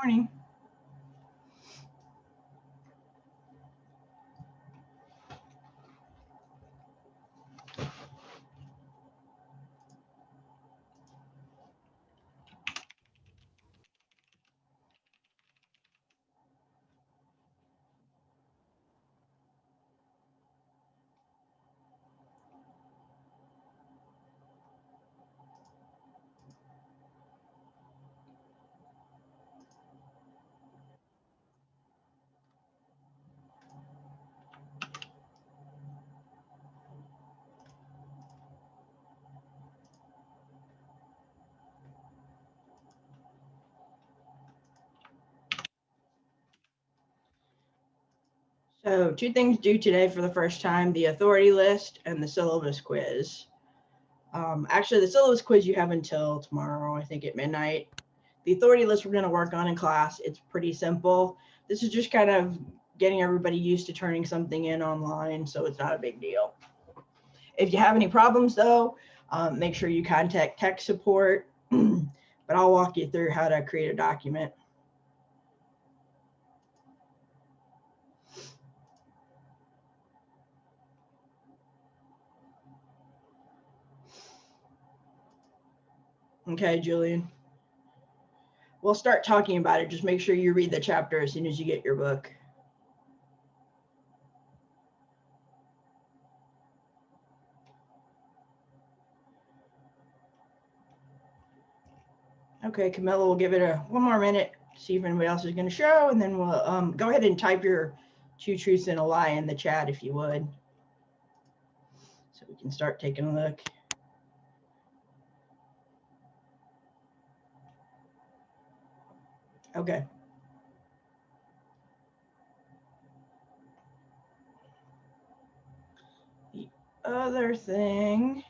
Morning. So two things due today for the first time, the authority list and the syllabus quiz. Actually, the syllabus quiz you have until tomorrow, I think at midnight. The authority list we're going to work on in class. It's pretty simple. This is just kind of getting everybody used to turning something in online, so it's not a big deal. If you have any problems, though, make sure you contact tech support, but I'll walk you through how to create a document. Okay, Julian. We'll start talking about it. Just make sure you read the chapter as soon as you get your book. Okay, Camilla, we'll give it one more minute, see if anybody else is going to show, and then we'll go ahead and type your 2 truths and a lie in the chat if you would, so we can start taking a look. Okay. The other thing,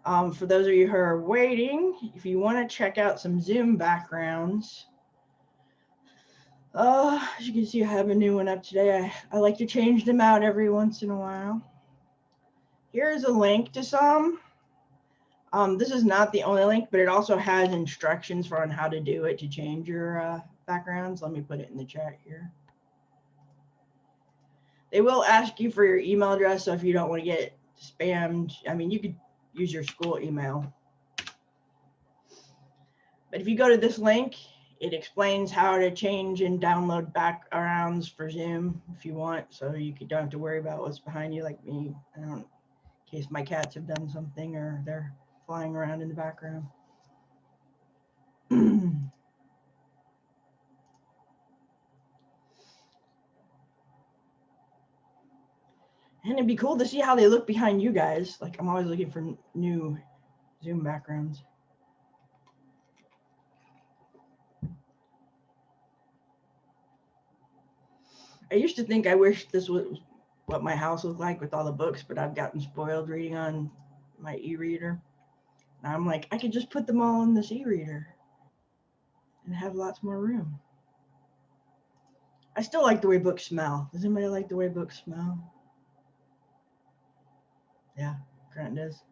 for those of you who are waiting, if you want to check out some Zoom backgrounds, as you can see, I have a new one up today. I like to change them out every once in a while. Here's a link to some. This is not the only link, but it also has instructions for on how to do it to change your backgrounds. Let me put it in the chat here. They will ask you for your email address, so if you don't want to get spammed, I mean, you could use your school email. But if you go to this link, it explains how to change and download backgrounds for Zoom if you want, so you don't have to worry about what's behind you like me. In case my cats have done something or they're flying around in the background. And it'd be cool to see how they look behind you guys. Like, I'm always looking for new Zoom backgrounds. I used to think I wish this was what my house looked like with all the books, but I've gotten spoiled reading on my e-reader. Now I'm like, I could just put them all in this e-reader and have lots more room. I still like the way books smell. Does anybody like the way books smell? Yeah, Grant does.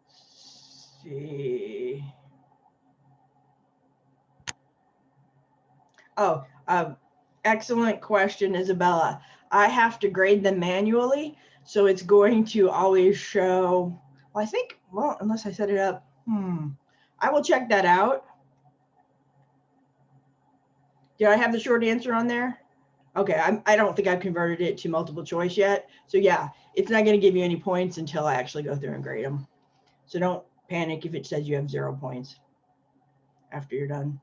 Let's see. Oh, excellent question, Isabella. I have to grade them manually, so it's going to always show, well, I think, well, unless I set it up, I will check that out. Did I have the short answer on there? Okay, I don't think I've converted it to multiple choice yet. So yeah, it's not going to give you any points until I actually go through and grade them. So don't panic if it says you have 0 points after you're done.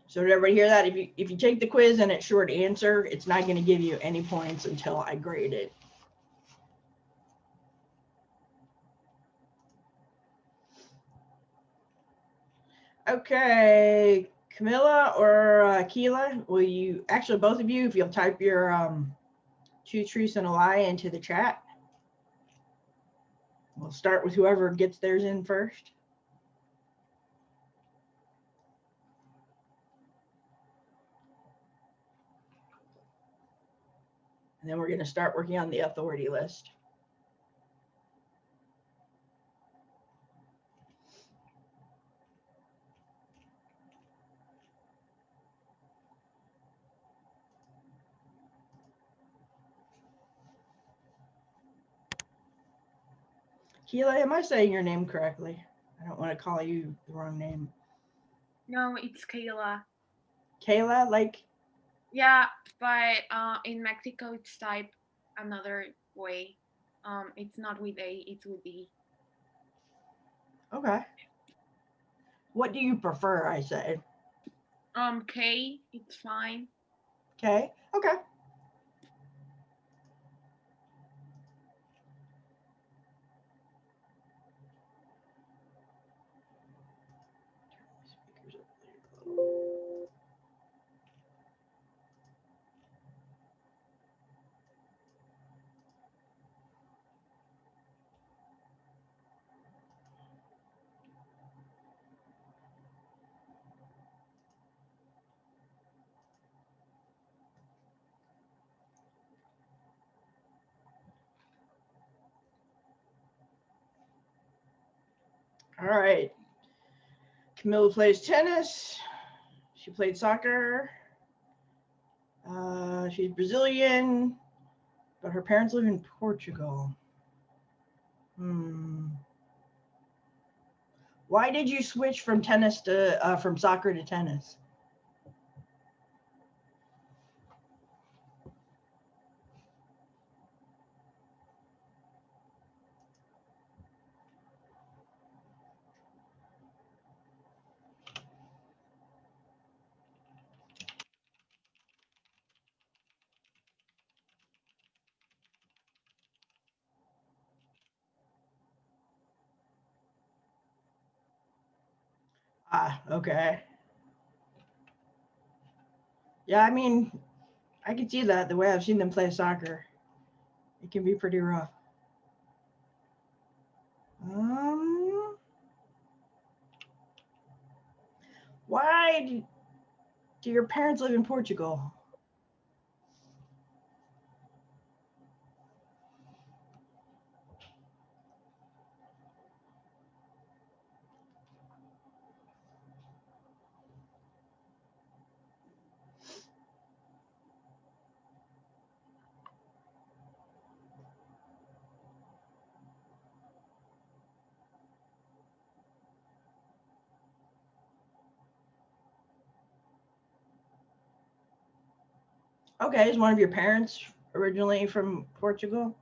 So did everybody hear that? If you take the quiz and it's short answer, it's not going to give you any points until I grade it. Okay, Camilla or Keela, will you, actually both of you, if you'll type your 2 truths and a lie into the chat. We'll start with whoever gets theirs in first. And then we're going to start working on the authority list. Keela, am I saying your name correctly? I don't want to call you the wrong name. No, it's Kayla. Kayla, like? Yeah, but in Mexico it's typed another way. It's not with A, it's with E. Okay. What do you prefer, I say? K, it's fine. Okay. Okay. All right. Camilla plays tennis. She played soccer. She's Brazilian, but her parents live in Portugal. Why did you switch from tennis to from soccer to tennis? Ah, okay. Yeah, I mean, I can see that the way I've seen them play soccer. It can be pretty rough. Um, why do your parents live in Portugal? Okay, is one of your parents originally from Portugal?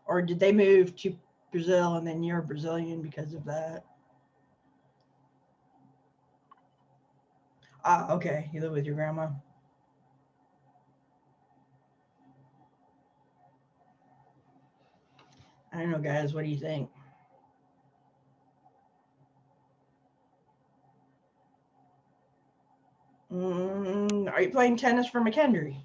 Or did they move to Brazil and then you're Brazilian because of that? Ah, okay. You live with your grandma. I don't know, guys. What do you think? Are you playing tennis for McKendree?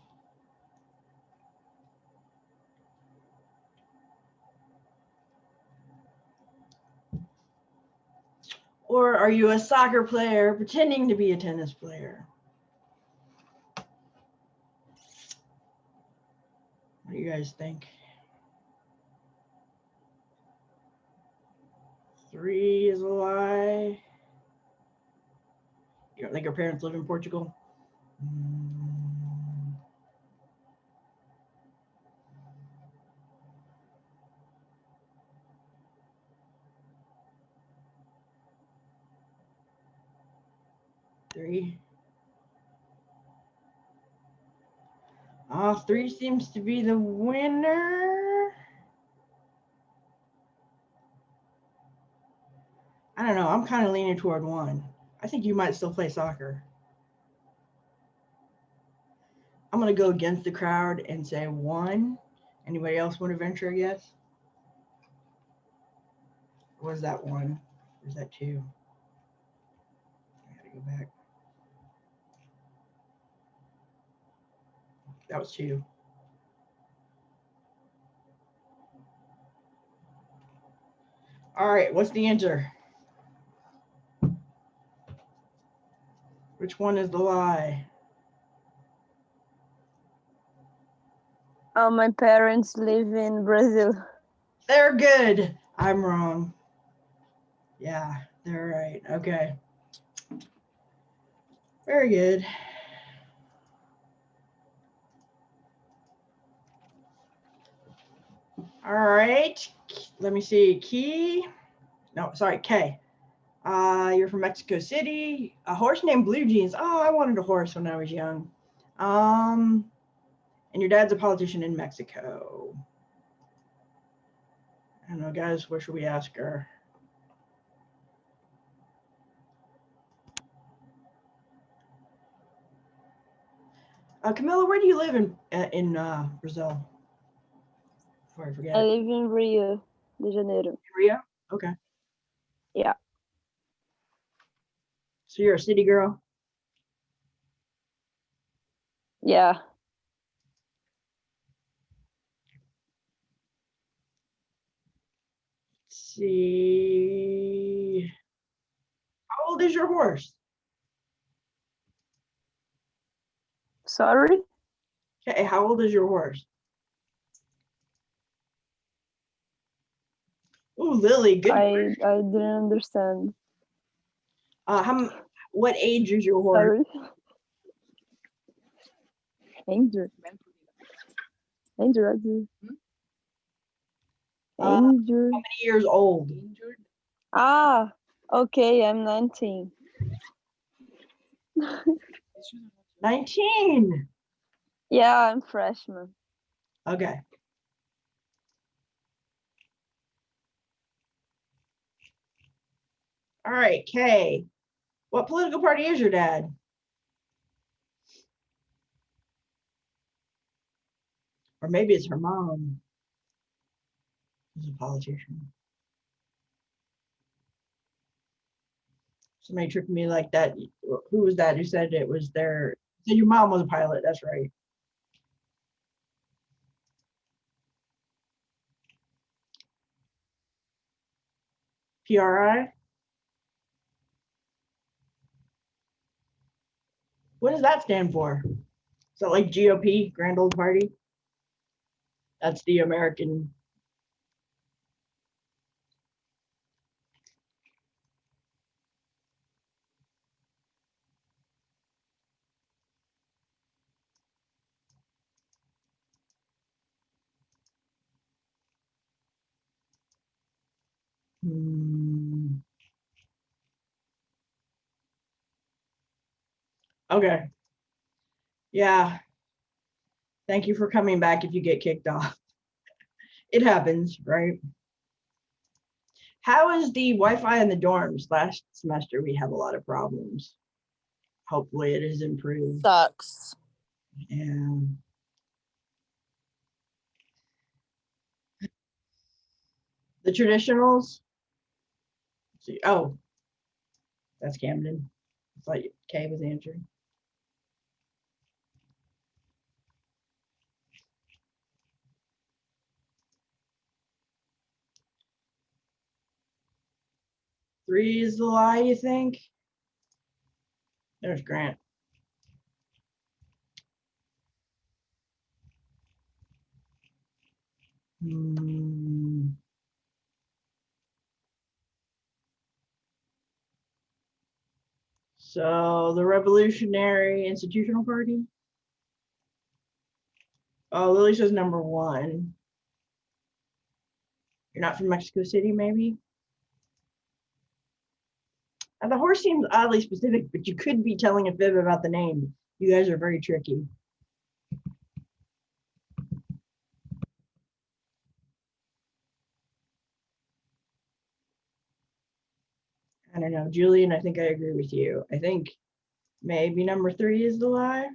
Or are you a soccer player pretending to be a tennis player? What do you guys think? 3 is a lie. You don't think her parents live in Portugal? Mm, 3. 3 seems to be the winner. I don't know. I'm kind of leaning toward 1. I think you might still play soccer. I'm going to go against the crowd and say 1. Anybody else want to venture a guess? Or was that 1? Or is that 2? I got to go back. That was 2. All right. What's the answer? Which one is the lie? My parents live in Brazil. They're good. I'm wrong. Yeah, they're right. Okay. Very good. All right. Let me see. K. You're from Mexico City. A horse named Blue Jeans. Oh, I wanted a horse when I was young. And your dad's a politician in Mexico. I don't know, guys. What should we ask her? Camilla, where do you live in Brazil? Before I forget. I live in Rio de Janeiro. Rio? Okay. Yeah. So you're a city girl? Yeah. Let's see. How old is your horse? Sorry? Okay, how old is your horse? Ooh, Lily, good question. I didn't understand. What age is your horse? Sorry. Andrew. Andrew. How Andrew. many years old? Ah, okay, I'm 19. 19. Yeah, I'm freshman. Okay. All right, Kay. What political party is your dad? Or maybe it's her mom who's a politician. Somebody tricked me like that. Who was that who said it was their, said your mom was a pilot? That's right. PRI? What does that stand for? Is that like GOP, Grand Old Party? That's the American. Okay. Yeah. Thank you for coming back if you get kicked off. It happens, right? How is the Wi-Fi in the dorms? Last semester we had a lot of problems. Hopefully it is improved. Sucks. And the traditionals. Let's see. Oh, that's Camden. I thought Kay was answering. Three is the lie, you think? There's Grant. So the Revolutionary Institutional Party. Oh, Lily says number one. You're not from Mexico City, maybe? Now, the horse seems oddly specific, but you could be telling a fib about the name. You guys are very tricky. I don't know, Julian, I think I agree with you. I think maybe number three is the lie.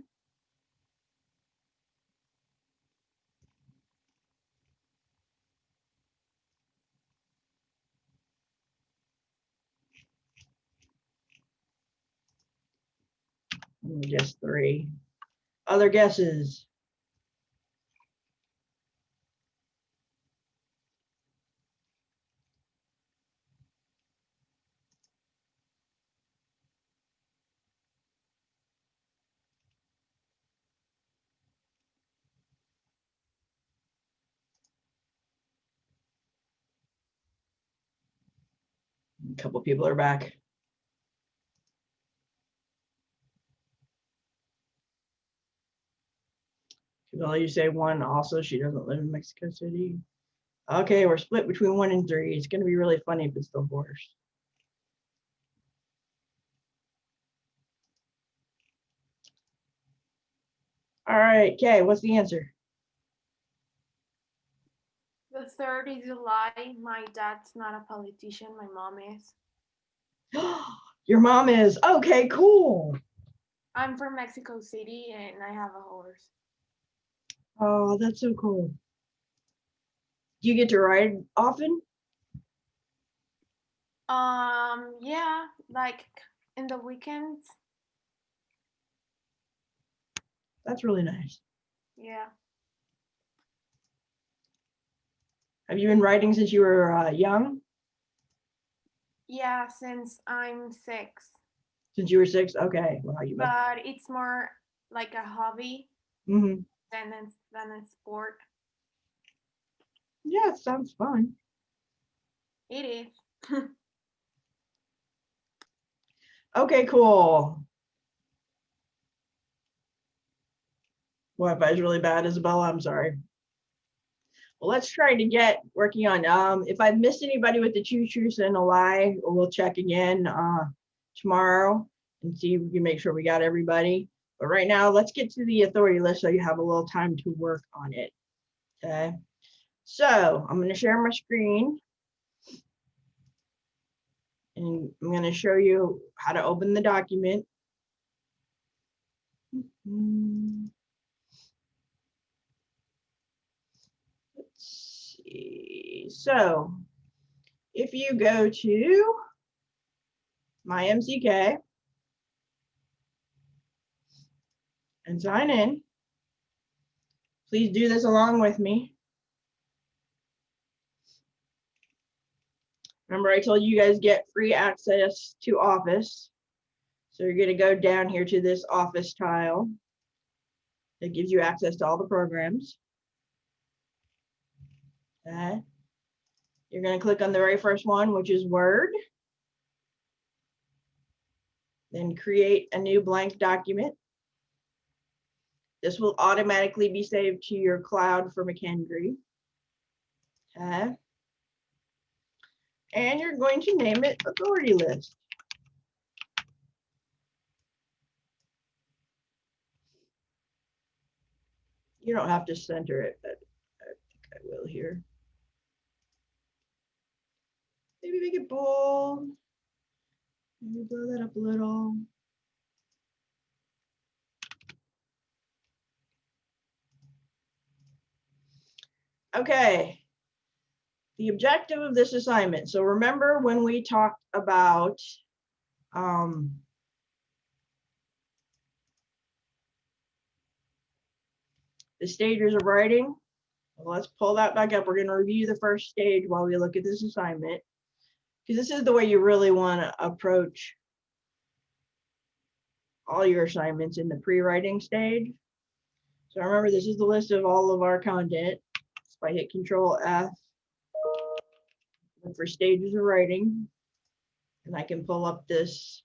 I'm gonna guess three. Other guesses? A couple people are back. Well, you say one. Also, she doesn't live in Mexico City. Okay, we're split between 1 and 3. It's going to be really funny if it's the horse. All right, Kay, what's the answer? The third is a lie. My dad's not a politician. My mom is. Your mom is. Okay, cool. I'm from Mexico City and I have a horse. Oh, that's so cool. Do you get to ride often? Yeah, like in the weekends. That's really nice. Yeah. Have you been riding since you were young? Yeah, since I'm 6. Since you were 6? Okay. Wow, you must. But it's more like a hobby Mm-hmm. than a sport. Yeah, it sounds fun. It is. Okay, cool. Wi-Fi is really bad, Isabella. I'm sorry. Well, let's try to get working on. If I've missed anybody with the two truths and a lie, we'll check again tomorrow and see if we can make sure we got everybody. But right now, let's get to the authority list so you have a little time to work on it. Okay. So I'm going to share my screen. And I'm going to show you how to open the document. Let's see. So if you go to myMcK and sign in, please do this along with me. Remember, I told you guys get free access to Office. So you're going to go down here to this Office tile that gives you access to all the programs. Okay. You're going to click on the very first one, which is Word. Then create a new blank document. This will automatically be saved to your cloud for McKendree. Okay. And you're going to name it Authority List. You don't have to center it, but I think I will here. Maybe make it bold. Maybe blow that up a little. Okay. The objective of this assignment. So remember when we talked about the stages of writing? Well, let's pull that back up. We're going to review the first stage while we look at this assignment, because this is the way you really want to approach all your assignments in the pre-writing stage. So remember, this is the list of all of our content. So if I hit Control F, look for stages of writing, and I can pull up this.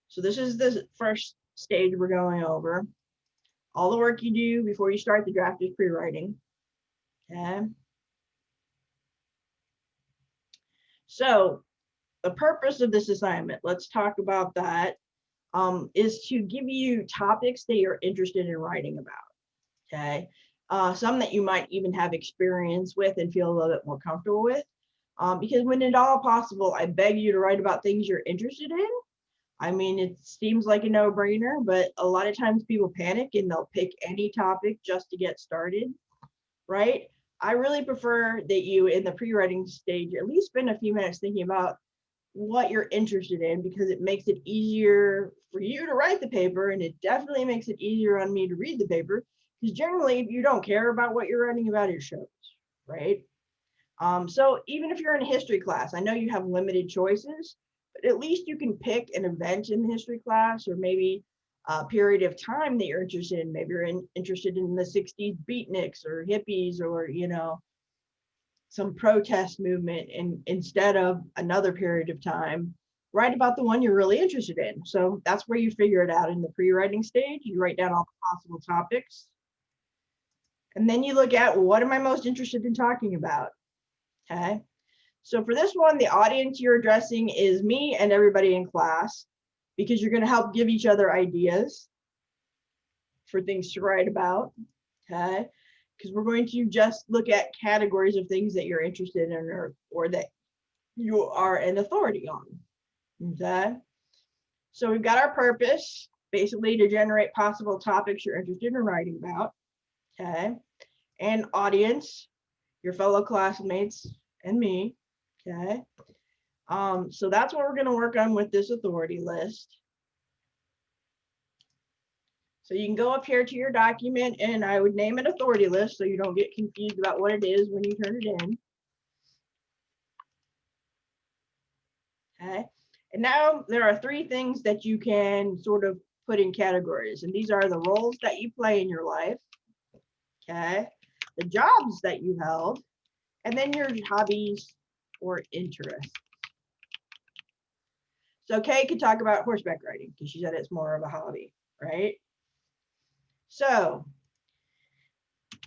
So this is the first stage we're going over. All the work you do before you start the draft is pre-writing. Okay. So the purpose of this assignment, let's talk about that, is to give you topics that you're interested in writing about. Okay. Some that you might even have experience with and feel a little bit more comfortable with. Because when at all possible, I beg you to write about things you're interested in. I mean, it seems like a no-brainer, but a lot of times people panic and they'll pick any topic just to get started, right? I really prefer that you, in the pre-writing stage, at least spend a few minutes thinking about what you're interested in, because it makes it easier for you to write the paper, and it definitely makes it easier on me to read the paper, because generally, if you don't care about what you're writing about, it shows, right? So even if you're in a history class, I know you have limited choices, but at least you can pick an event in the history class, or maybe a period of time that you're interested in. Maybe you're interested in the 60s beatniks or hippies, or, you know, some protest movement, and instead of another period of time, write about the one you're really interested in. So that's where you figure it out in the pre-writing stage. You write down all the possible topics. And then you look at, what am I most interested in talking about? Okay. So for this one, the audience you're addressing is me and everybody in class, because you're going to help give each other ideas for things to write about. Okay. Because we're going to just look at categories of things that you're interested in, or that you are an authority on. Okay. So we've got our purpose, basically to generate possible topics you're interested in writing about. Okay. And audience, your fellow classmates and me. Okay. So that's what we're going to work on with this authority list. So you can go up here to your document, and I would name it authority list so you don't get confused about what it is when you turn it in. Okay. And now there are 3 things that you can sort of put in categories, and these are the roles that you play in your life. Okay. The jobs that you held, and then your hobbies or interests. So Kay could talk about horseback riding because she said it's more of a hobby, right? So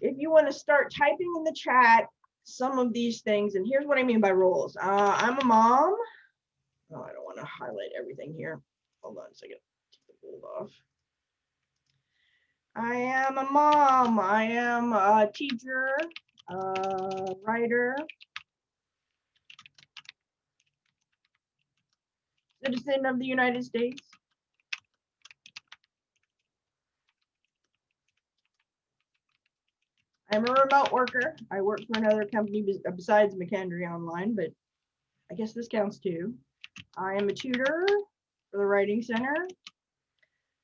if you want to start typing in the chat some of these things, and here's what I mean by roles. I'm a mom. Oh, I don't want to highlight everything here. Hold on a second. Take the bold off. I am a mom. I am a teacher, writer, citizen of the United States. I'm a remote worker. I work for another company besides McKendree online, but I guess this counts too. I am a tutor for the Writing Center.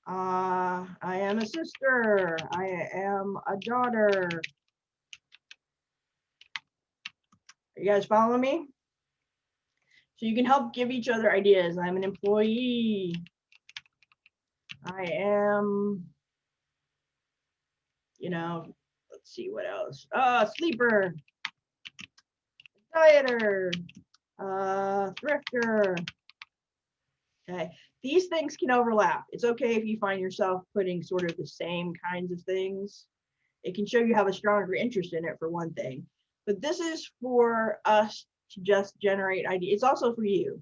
I am a sister. I am a daughter. Are you guys following me? So you can help give each other ideas. I'm an employee. I am, you know, let's see what else. Sleeper, dieter, thrifter. Okay, these things can overlap. It's okay if you find yourself putting sort of the same kinds of things. It can show you have a stronger interest in it, for one thing. But this is for us to just generate ideas. It's also for you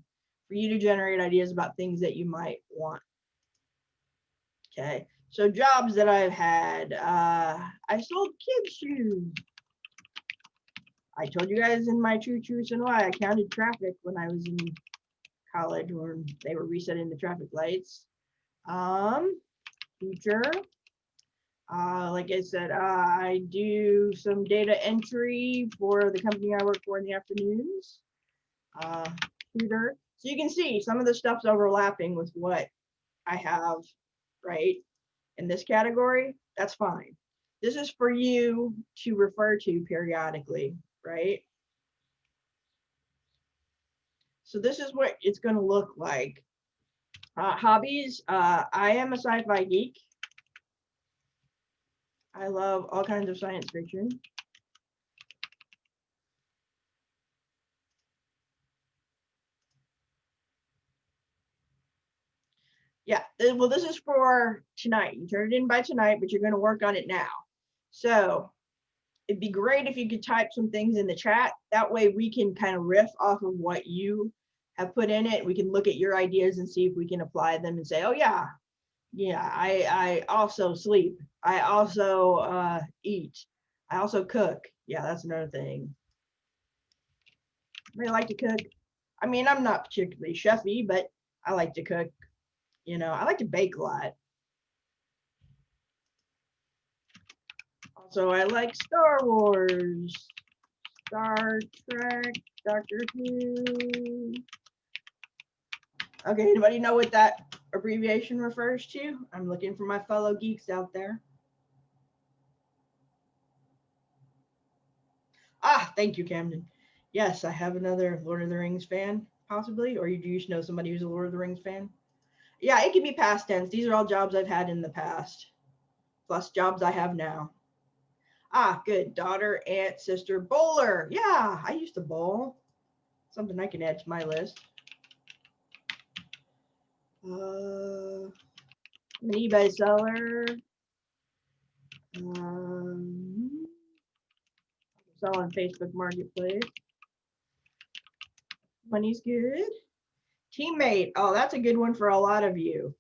to generate ideas about things that you might want. Okay, so jobs that I've had. I sold kids' shoes. I told you guys in my True Truths and Why I counted traffic when I was in college, when they were resetting the traffic lights. Teacher. Like I said, I do some data entry for the company I work for in the afternoons. Tutor. So you can see some of the stuff's overlapping with what I have, right? In this category, that's fine. This is for you to refer to periodically, right? So this is what it's going to look like. Hobbies. I am a sci-fi geek. I love all kinds of science fiction. Yeah, well, this is for tonight. You turn it in by tonight, but you're going to work on it now. So it'd be great if you could type some things in the chat. That way we can kind of riff off of what you have put in it. We can look at your ideas and see if we can apply them and say, oh yeah, I also sleep. I also eat. I also cook. Yeah, that's another thing. I like to cook. I mean, I'm not particularly chefy, but I like to cook. You know, I like to bake a lot. Also, I like Star Wars, Star Trek, Doctor Who. Okay, anybody know what that abbreviation refers to? I'm looking for my fellow geeks out there. Ah, thank you, Camden. Yes, I have another Lord of the Rings fan, possibly, or you just know somebody who's a Lord of the Rings fan. Yeah, it can be past tense. These are all jobs I've had in the past, plus jobs I have now. Ah, good. Daughter, aunt, sister, bowler. Yeah, I used to bowl. Something I can add to my list. I'm an eBay seller. Sell on Facebook Marketplace. Money's good. Teammate. Oh, that's a good one for a lot of you,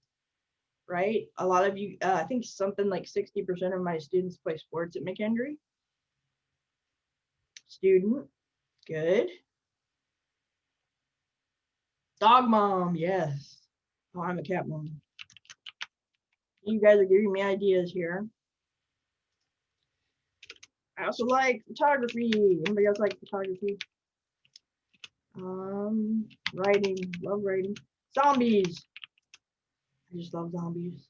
right? A lot of you, I think something like 60% of my students play sports at McKendree. Student. Good. Dog mom. Yes. Oh, I'm a cat mom. You guys are giving me ideas here. I also like photography. Anybody else like photography? Writing. Love writing. Zombies. I just love zombies.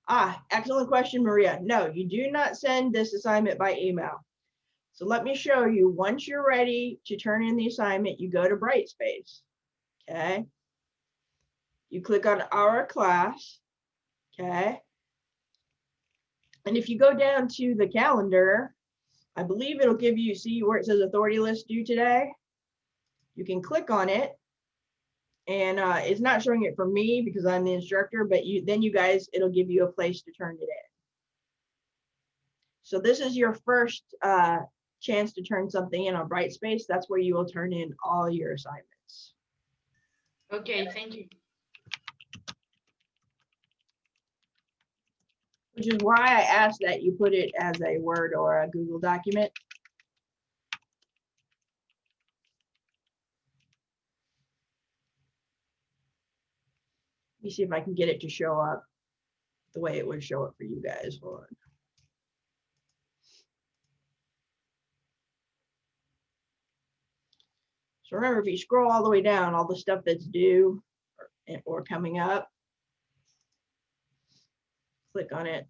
Ah, excellent question, Maria. No, you do not send this assignment by email. So let me show you. Once you're ready to turn in the assignment, you go to Brightspace. Okay. You click on our class. Okay. And if you go down to the calendar, I believe it'll give you, see where it says authority list due today? You can click on it. And it's not showing it for me because I'm the instructor, but then you guys, it'll give you a place to turn it in. So this is your first chance to turn something in on Brightspace. That's where you will turn in all your assignments. Okay, thank you. Which is why I asked that you put it as a Word or a Google document. Let me see if I can get it to show up the way it would show up for you guys. Hold on. So remember, if you scroll all the way down, all the stuff that's due or coming up, click on it.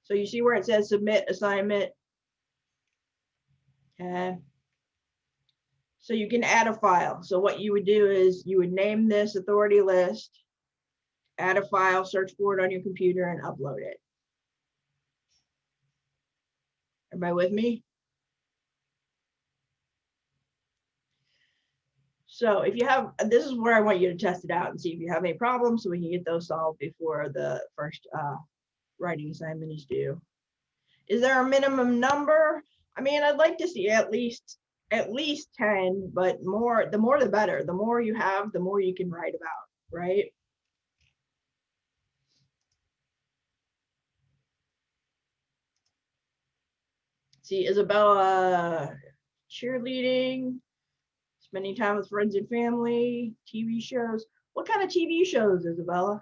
So you see where it says submit assignment. Okay. So you can add a file. So what you would do is you would name this authority list, add a file, search for it on your computer, and upload it. Everybody with me? So if you have, this is where I want you to test it out and see if you have any problems so we can get those solved before the first writing assignment is due. Is there a minimum number? I mean, I'd like to see at least 10, but the more the better. The more you have, the more you can write about, right? See, Isabella, cheerleading, spending time with friends and family, TV shows. What kind of TV shows, Isabella?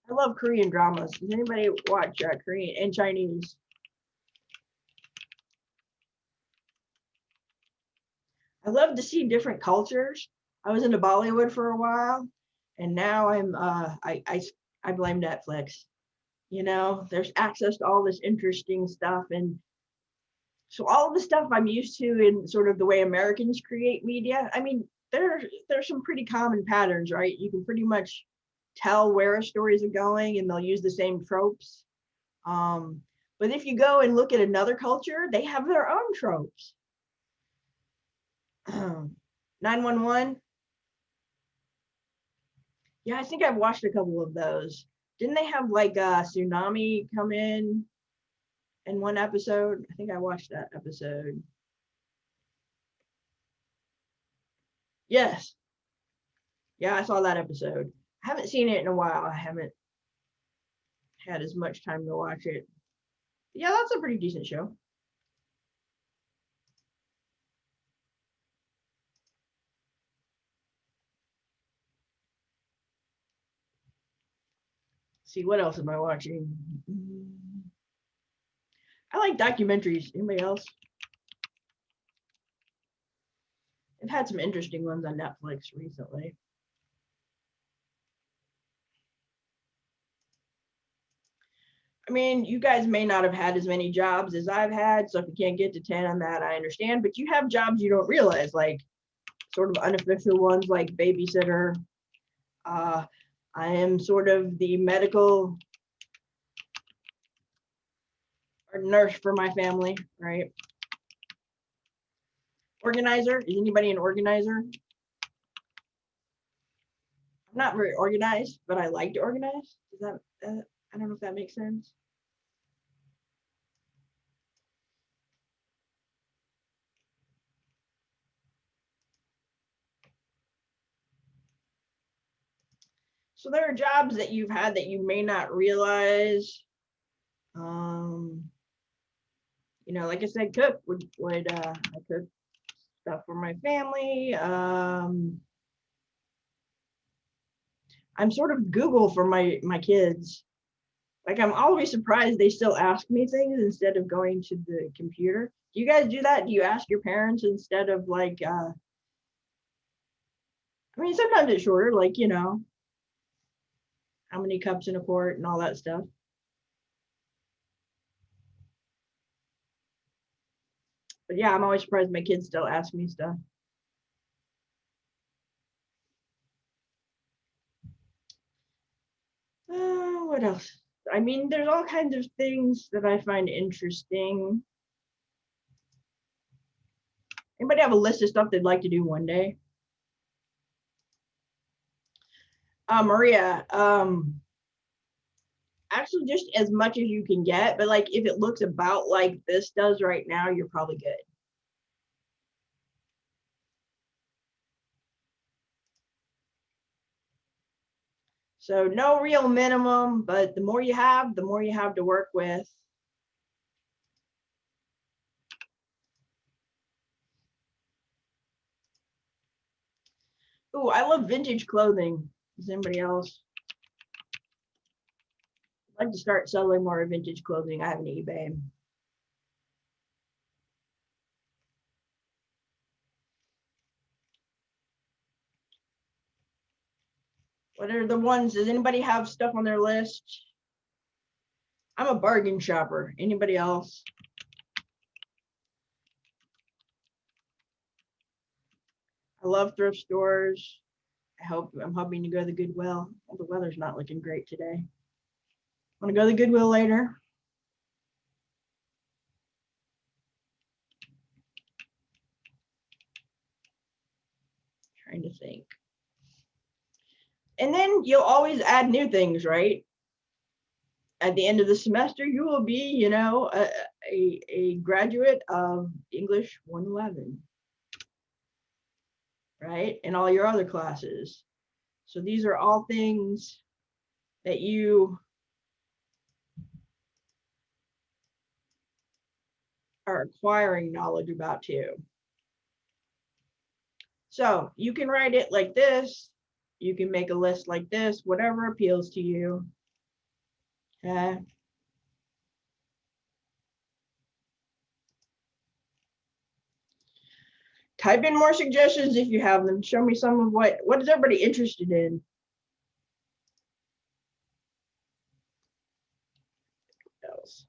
I love Korean dramas. Does anybody watch Korean and Chinese? I love to see different cultures. I was into Bollywood for a while, and now I'm I blame Netflix. You know, there's access to all this interesting stuff, and so all of the stuff I'm used to in sort of the way Americans create media. I mean, there's some pretty common patterns, right? You can pretty much tell where stories are going, and they'll use the same tropes. But if you go and look at another culture, they have their own tropes. 911. Yeah, I think I've watched a couple of those. Didn't they have like a tsunami come in one episode? I think I watched that episode. Yes. Yeah, I saw that episode. I haven't seen it in a while. I haven't had as much time to watch it. Yeah, that's a pretty decent show. See, what else am I watching? I like documentaries. Anybody else? I've had some interesting ones on Netflix recently. I mean, you guys may not have had as many jobs as I've had, so if you can't get to 10 on that, I understand, but you have jobs you don't realize, like sort of unofficial ones like babysitter. I am sort of the medical or nurse for my family, right? Organizer, is anybody an organizer? I'm not very organized, but I like to organize. Does that, I don't know if that makes sense. So there are jobs that you've had that you may not realize. You know, like I said, cook would I cook stuff for my family. I'm sort of Google for my kids. Like I'm always surprised they still ask me things instead of going to the computer. Do you guys do that? Do you ask your parents instead of like I mean sometimes it's shorter, like you know, how many cups in a quart and all that stuff. But yeah, I'm always surprised my kids still ask me stuff. What else? I mean, there's all kinds of things that I find interesting. Anybody have a list of stuff they'd like to do one day? Maria, actually just as much as you can get, but like if it looks about like this does right now, you're probably good. So no real minimum, but the more you have to work with. Oh, I love vintage clothing. Does anybody else? I'd like to start selling more vintage clothing. I have an eBay. What are the ones? Does anybody have stuff on their list? I'm a bargain shopper. Anybody else? I love thrift stores. I'm hoping to go to the Goodwill. Well, the weather's not looking great today. Want to go to the Goodwill later? Trying to think. And then you'll always add new things, right? At the end of the semester, you will be, you know, a graduate of English 111, right? And all your other classes. So these are all things that you are acquiring knowledge about too. So you can write it like this. You can make a list like this, whatever appeals to you. Okay. Type in more suggestions if you have them. Show me some of what is everybody interested in? What else?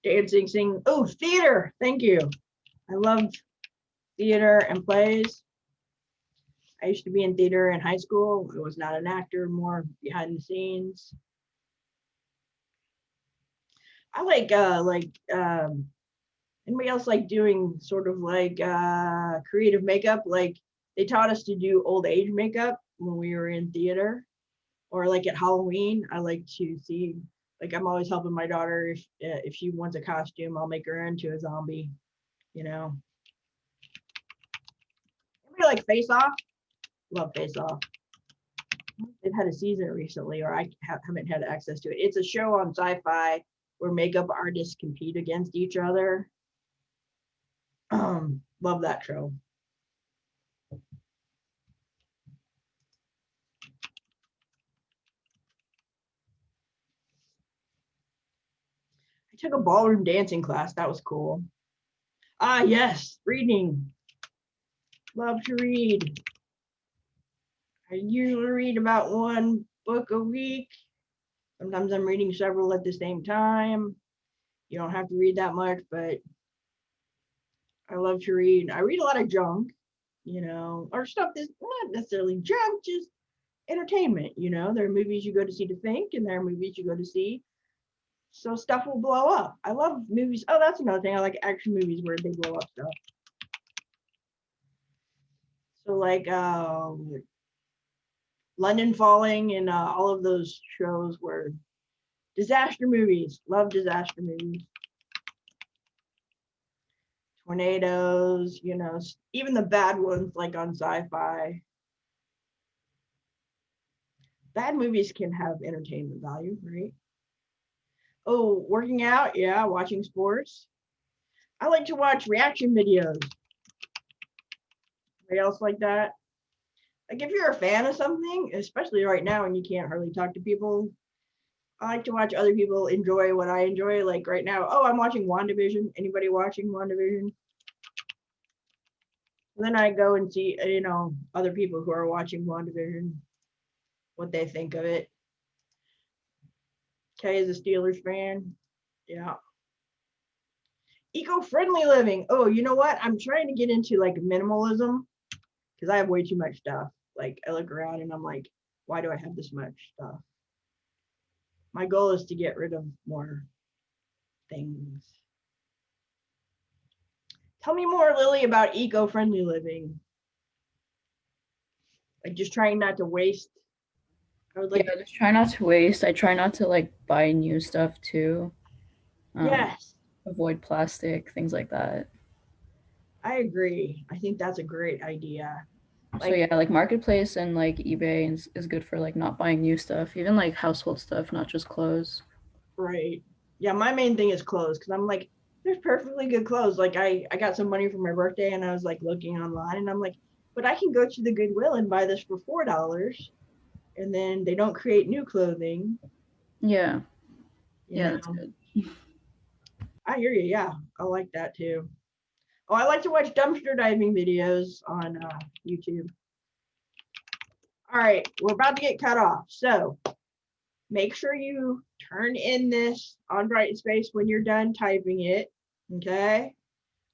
Dancing, singing. Oh, theater. Thank you. I love theater and plays. I used to be in theater in high school. I was not an actor, more behind the scenes. I like anybody else like doing sort of like creative makeup? Like they taught us to do old age makeup when we were in theater, or like at Halloween. I like to see, like I'm always helping my daughter if she wants a costume, I'll make her into a zombie, you know. Anybody like Face Off? Love Face Off. They've had a season recently, or I haven't had access to it. It's a show on Sci-Fi where makeup artists compete against each other. Love that show. I took a ballroom dancing class. That was cool. Ah, yes, reading. Love to read. I usually read about one book a week. Sometimes I'm reading several at the same time. You don't have to read that much, but I love to read. I read a lot of junk, or stuff that's not necessarily junk, just entertainment. There are movies you go to see to think, and there are movies you go to see so stuff will blow up. I love movies. Oh, that's another thing. I like action movies where they blow up stuff. So like London Falling and all of those shows were disaster movies. Love disaster movies. Tornadoes, even the bad ones like on sci-fi. Bad movies can have entertainment value, right? Oh, working out, yeah, watching sports. I like to watch reaction videos. Anybody else like that? Like if you're a fan of something, especially right now when you can't hardly talk to people, I like to watch other people enjoy what I enjoy. Like right now, oh, I'm watching WandaVision. Anybody watching WandaVision? And then I go and see, other people who are watching WandaVision, what they think of it. Kay is a Steelers fan. Yeah. Eco-friendly living. Oh, you know what? I'm trying to get into like minimalism because I have way too much stuff. Like I look around and I'm like, why do I have this much stuff? My goal is to get rid of more things. Tell me more, Lily, about eco-friendly living. Like just trying not to waste. I would like Yeah, just try not to waste. I try not to like buy new stuff too. yes, Avoid plastic, things like that. I agree. I think that's a great idea. So yeah, like Marketplace and like eBay is good for like not buying new stuff, even like household stuff, not just clothes. Right. Yeah, my main thing is clothes because I'm like, there's perfectly good clothes. Like I got some money for my birthday and I was like looking online and I'm like, but I can go to the Goodwill and buy this for $4 and then they don't create new clothing. Yeah. You Yeah, know? that's good. I hear you. Yeah, I like that too. Oh, I like to watch dumpster diving videos on YouTube. All right, we're about to get cut off. So make sure you turn in this on Brightspace when you're done typing it, okay?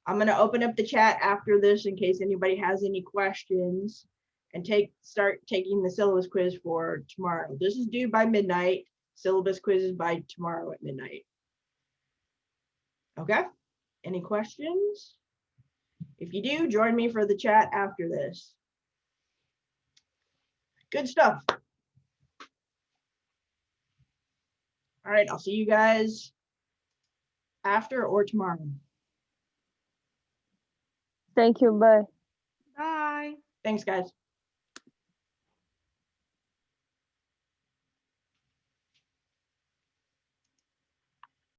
I'm gonna open up the chat after this in case anybody has any questions and start taking the syllabus quiz for tomorrow. This is due by midnight. Syllabus quiz is by tomorrow at midnight. Okay, any questions? If you do, join me for the chat after this. Good stuff. All right, I'll see you guys after or tomorrow. Thank you. Bye. Bye. Thanks, guys.